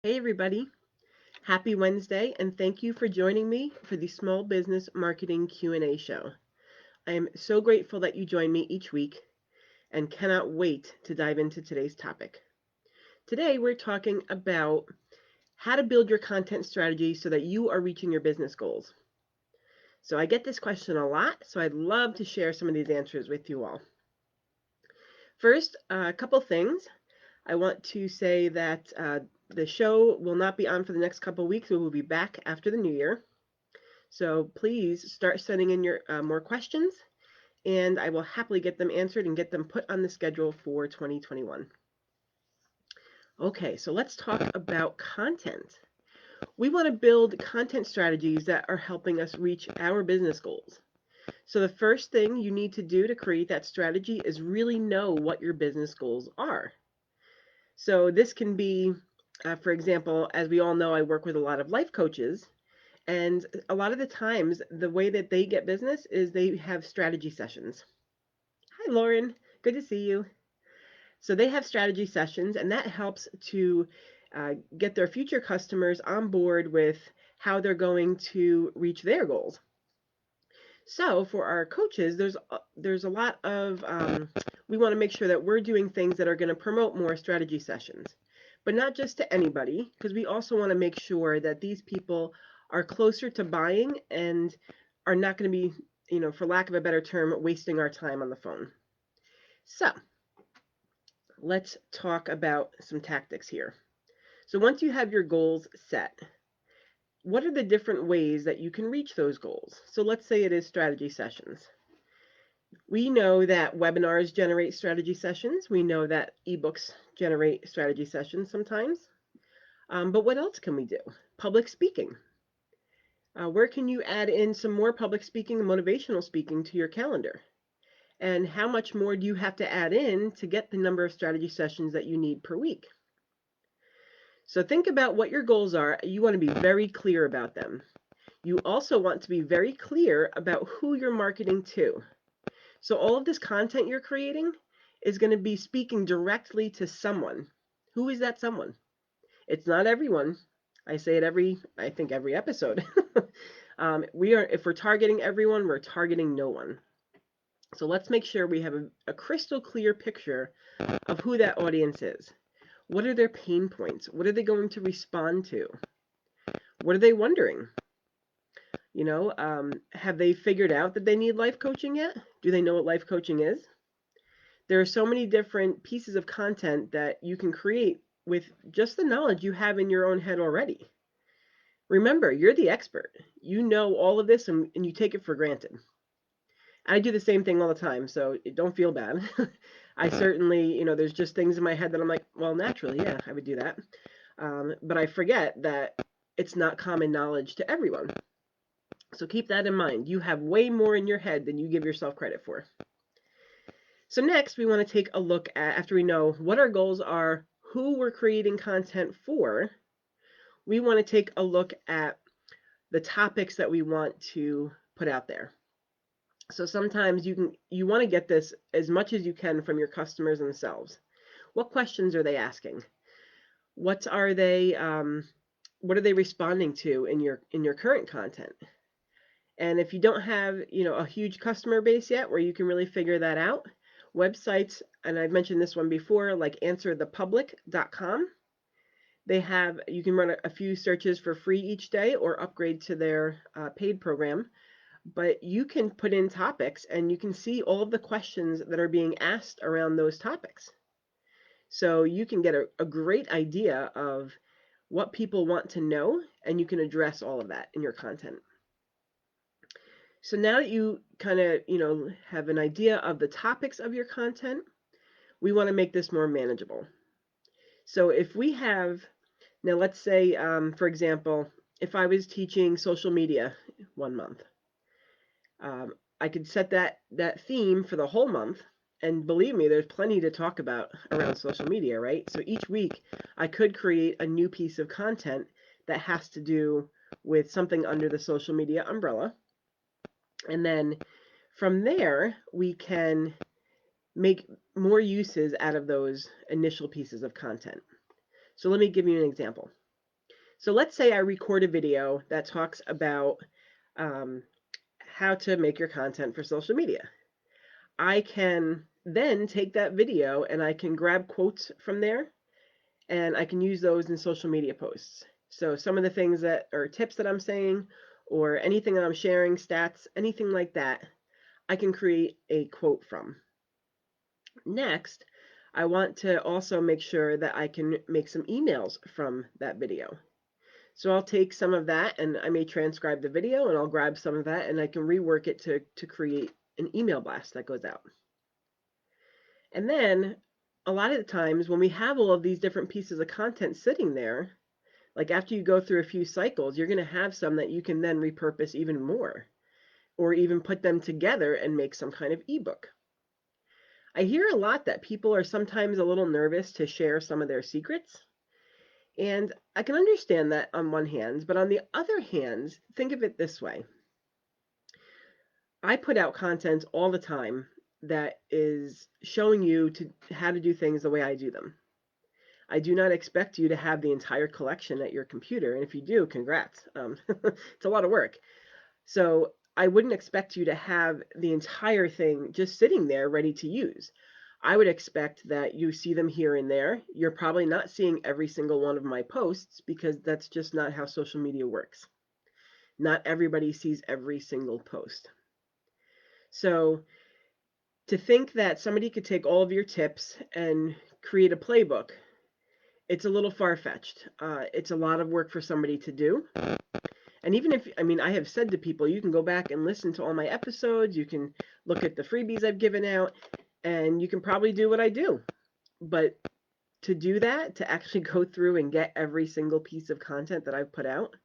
Hey everybody, happy Wednesday and thank you for joining me for the Small Business Marketing Q&A show. I am so grateful that you join me each week and cannot wait to dive into today's topic. Today we're talking about how to build your content strategy so that you are reaching your business goals. So I get this question a lot, so I'd love to share some of these answers with you all. First, a couple things. I want to say that the show will not be on for the next couple weeks. We will be back after the new year. So please start sending in your more questions, and I will happily get them answered and get them put on the schedule for 2021. Okay, so let's talk about content. We want to build content strategies that are helping us reach our business goals. So the first thing you need to do to create that strategy is really know what your business goals are. So this can be, for example, as we all know, I work with a lot of life coaches. And a lot of the times, the way that they get business is they have strategy sessions. Hi, Lauren. Good to see you. So they have strategy sessions, and that helps to get their future customers on board with how they're going to reach their goals. So for our coaches, there's a lot of we want to make sure that we're doing things that are going to promote more strategy sessions, but not just to anybody, because we also want to make sure that these people are closer to buying and are not going to be, for lack of a better term, wasting our time on the phone. So let's talk about some tactics here. So once you have your goals set, what are the different ways that you can reach those goals? So let's say it is strategy sessions. We know that webinars generate strategy sessions. We know that ebooks generate strategy sessions sometimes. But what else can we do? Public speaking. Where can you add in some more public speaking and motivational speaking to your calendar? And how much more do you have to add in to get the number of strategy sessions that you need per week? So think about what your goals are. You want to be very clear about them. You also want to be very clear about who you're marketing to. So all of this content you're creating is going to be speaking directly to someone. Who is that someone? It's not everyone. I say it I think every episode. If we're targeting everyone, we're targeting no one. So let's make sure we have a crystal clear picture of who that audience is. What are their pain points? What are they going to respond to? What are they wondering? Have they figured out that they need life coaching yet? Do they know what life coaching is? There are so many different pieces of content that you can create with just the knowledge you have in your own head already. Remember, you're the expert. You know all of this and you take it for granted. I do the same thing all the time, so don't feel bad. I certainly, there's just things in my head that I'm like, well, naturally, yeah, I would do that. But I forget that it's not common knowledge to everyone. So keep that in mind. You have way more in your head than you give yourself credit for. So next, we want to take a look at, after we know what our goals are, who we're creating content for, we want to take a look at the topics that we want to put out there. So sometimes you want to get this as much as you can from your customers themselves. What questions are they asking? What are they responding to in your current content? And if you don't have, a huge customer base yet where you can really figure that out, websites, and I've mentioned this one before, like answerthepublic.com, you can run a few searches for free each day or upgrade to their paid program. But you can put in topics and you can see all of the questions that are being asked around those topics. So you can get a great idea of what people want to know, and you can address all of that in your content. So now that you kind of, have an idea of the topics of your content, we want to make this more manageable. So if we have, now let's say, for example, if I was teaching social media one month, I could set that theme for the whole month. And believe me, there's plenty to talk about around social media, right? So each week I could create a new piece of content that has to do with something under the social media umbrella. And then from there, we can make more uses out of those initial pieces of content. So let me give you an example. So let's say I record a video that talks about um, how to make your content for social media. I can then take that video and I can grab quotes from there and I can use those in social media posts. So some of the things that are tips that I'm saying or anything that I'm sharing, stats, anything like that, I can create a quote from. Next, I want to also make sure that I can make some emails from that video. So I'll take some of that and I may transcribe the video and I'll grab some of that and I can rework it to create an email blast that goes out. And then a lot of the times when we have all of these different pieces of content sitting there, like after you go through a few cycles, you're going to have some that you can then repurpose even more or even put them together and make some kind of ebook. I hear a lot that people are sometimes a little nervous to share some of their secrets. And I can understand that on one hand, but on the other hand, think of it this way. I put out content all the time that is showing you how to do things the way I do them. I do not expect you to have the entire collection at your computer, and if you do, congrats. It's a lot of work. So I wouldn't expect you to have the entire thing just sitting there ready to use. I would expect that you see them here and there. You're probably not seeing every single one of my posts because that's just not how social media works. Not everybody sees every single post. So to think that somebody could take all of your tips and create a playbook, it's a little far-fetched. It's a lot of work for somebody to do. And even if, I mean, I have said to people, you can go back and listen to all my episodes, you can look at the freebies I've given out, and you can probably do what I do. But to do that, to actually go through and get every single piece of content that I've put out,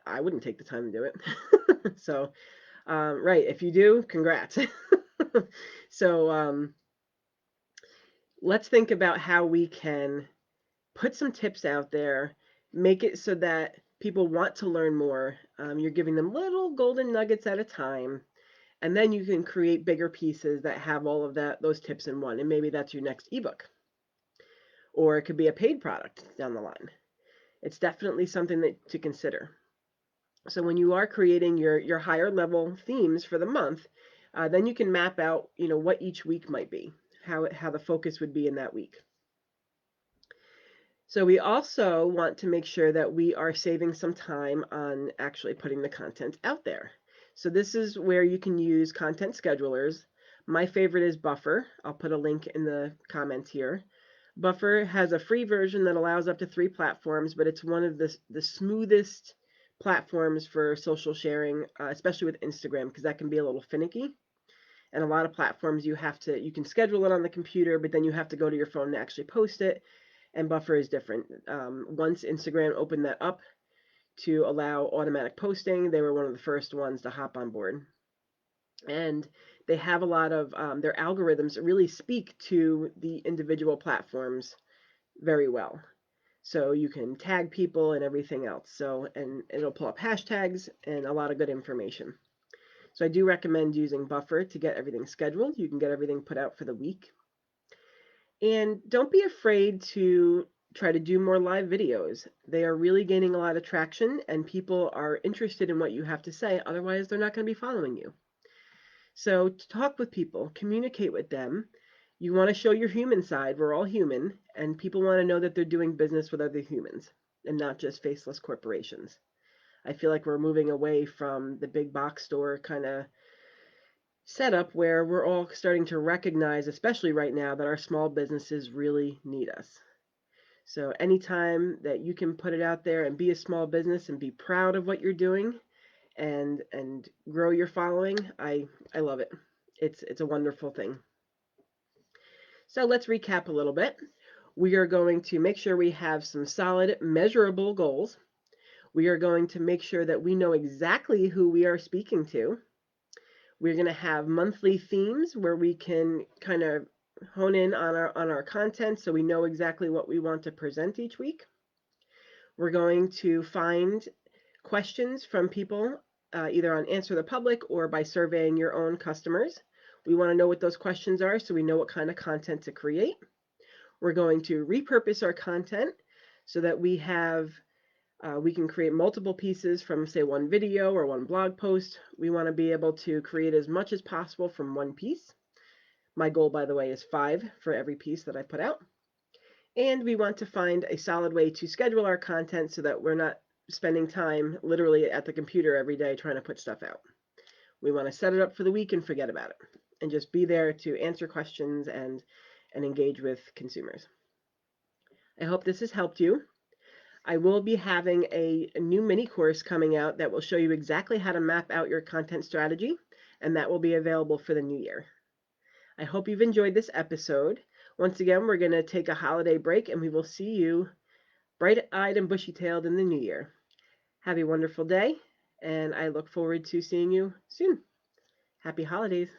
I wouldn't take the time to do it. So, right, if you do, congrats. So, let's think about how we can put some tips out there, make it so that people want to learn more. You're giving them little golden nuggets at a time, and then you can create bigger pieces that have all of those tips in one. And maybe that's your next ebook, or it could be a paid product down the line. It's definitely something to consider. So when you are creating your higher level themes for the month, then you can map out, what each week might be, how the focus would be in that week. So we also want to make sure that we are saving some time on actually putting the content out there. So this is where you can use content schedulers. My favorite is Buffer. I'll put a link in the comments here. Buffer has a free version that allows up to 3 platforms, but it's one of the smoothest platforms for social sharing, especially with Instagram, because that can be a little finicky. And a lot of platforms you can schedule it on the computer, but then you have to go to your phone to actually post it. And Buffer is different. Once Instagram opened that up to allow automatic posting, they were one of the first ones to hop on board. And they have a lot of their algorithms really speak to the individual platforms very well. So you can tag people and everything else. So, and it'll pull up hashtags and a lot of good information. So I do recommend using Buffer to get everything scheduled. You can get everything put out for the week. And don't be afraid to try to do more live videos. They are really gaining a lot of traction and people are interested in what you have to say. Otherwise, they're not going to be following you. So talk with people, communicate with them. You want to show your human side. We're all human, and people want to know that they're doing business with other humans and not just faceless corporations. I feel like we're moving away from the big box store kind of setup where we're all starting to recognize, especially right now, that our small businesses really need us. So anytime that you can put it out there and be a small business and be proud of what you're doing and grow your following, I love it. It's a wonderful thing. So let's recap a little bit. We are going to make sure we have some solid, measurable goals. We are going to make sure that we know exactly who we are speaking to. We're going to have monthly themes where we can kind of hone in on our content so we know exactly what we want to present each week. We're going to find questions from people either on Answer the Public or by surveying your own customers. We want to know what those questions are so we know what kind of content to create. We're going to repurpose our content so that we have We can create multiple pieces from, say, one video or one blog post. We want to be able to create as much as possible from one piece. My goal, by the way, is 5 for every piece that I put out. And we want to find a solid way to schedule our content so that we're not spending time literally at the computer every day trying to put stuff out. We want to set it up for the week and forget about it and just be there to answer questions and engage with consumers. I hope this has helped you. I will be having a new mini course coming out that will show you exactly how to map out your content strategy, and that will be available for the new year. I hope you've enjoyed this episode. Once again, we're going to take a holiday break, and we will see you bright-eyed and bushy-tailed in the new year. Have a wonderful day, and I look forward to seeing you soon. Happy holidays.